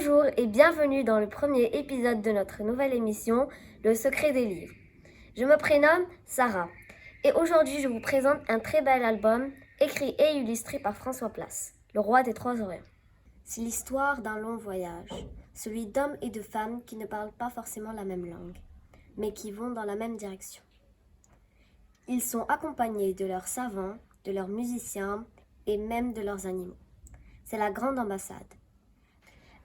Bonjour et bienvenue dans le premier épisode de notre nouvelle émission, Le secret des livres. Je me prénomme Sarah et aujourd'hui je vous présente un très bel album écrit et illustré par François Place, Le Roi des Trois Orients. C'est l'histoire d'un long voyage, celui d'hommes et de femmes qui ne parlent pas forcément la même langue, mais qui vont dans la même direction. Ils sont accompagnés de leurs savants, de leurs musiciens et même de leurs animaux. C'est la grande ambassade.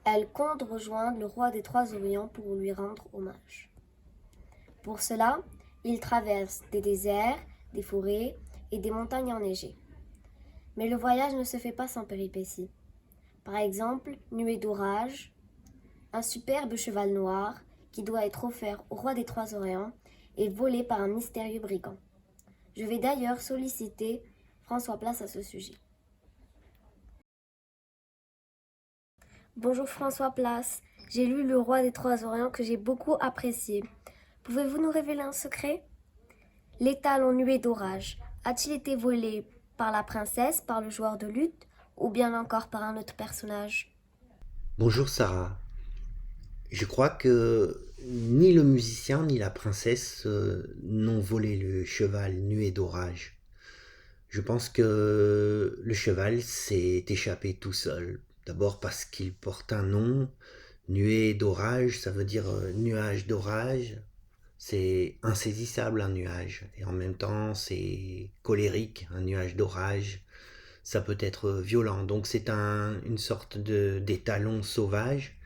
Elle compte rejoindre le roi des Trois Orients pour lui rendre hommage. Pour cela, ils traversent des déserts, des forêts et des montagnes enneigées. Mais le voyage ne se fait pas sans péripéties. Par exemple, nuée d'orage, un superbe cheval noir qui doit être offert au roi des Trois Orients et volé par un mystérieux brigand. Je vais d'ailleurs solliciter François Place à ce sujet. Bonjour François Place, j'ai lu Le Roi des Trois Orients que j'ai beaucoup apprécié. Pouvez-vous nous révéler un secret? L'étal en nuée d'orage a-t-il été volé par la princesse, par le joueur de luth, ou bien encore par un autre personnage? Bonjour Sarah. Je crois que ni le musicien ni la princesse n'ont volé le cheval nuée d'orage. Je pense que le cheval s'est échappé tout seul. D'abord parce qu'il porte un nom, nuée d'orage, ça veut dire nuage d'orage. C'est insaisissable un nuage. Et en même temps, c'est colérique, un nuage d'orage. Ça peut être violent. Donc c'est une sorte d'étalon sauvage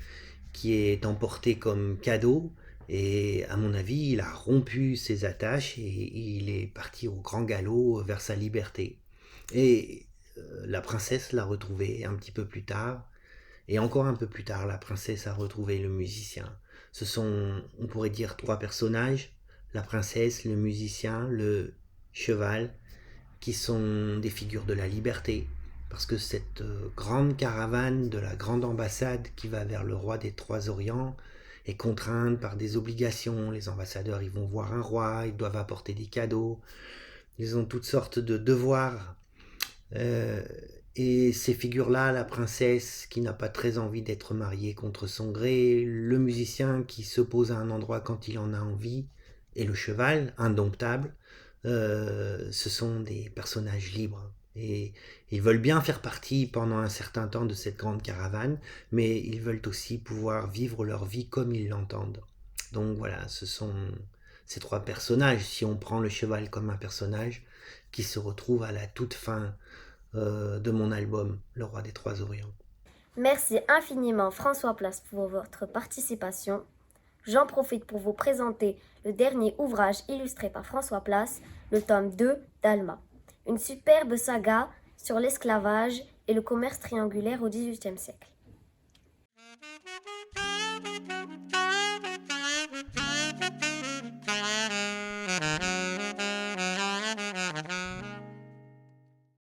qui est emporté comme cadeau. Et à mon avis, il a rompu ses attaches et il est parti au grand galop vers sa liberté. Et la princesse l'a retrouvé un petit peu plus tard. Et encore un peu plus tard, la princesse a retrouvé le musicien. Ce sont, on pourrait dire, trois personnages. La princesse, le musicien, le cheval, qui sont des figures de la liberté. Parce que cette grande caravane de la grande ambassade qui va vers le roi des Trois Orients est contrainte par des obligations. Les ambassadeurs, ils vont voir un roi, ils doivent apporter des cadeaux, ils ont toutes sortes de devoirs. Euh, et ces figures-là, la princesse qui n'a pas très envie d'être mariée contre son gré, le musicien qui se pose à un endroit quand il en a envie, et le cheval, indomptable, ce sont des personnages libres. Et ils veulent bien faire partie pendant un certain temps de cette grande caravane, mais ils veulent aussi pouvoir vivre leur vie comme ils l'entendent. Donc voilà, ce sont ces trois personnages, si on prend le cheval comme un personnage, qui se retrouve à la toute fin de mon album, Le Roi des Trois Orients. Merci infiniment François Place pour votre participation. J'en profite pour vous présenter le dernier ouvrage illustré par François Place, le tome 2 d'Alma. Une superbe saga sur l'esclavage et le commerce triangulaire au XVIIIe siècle.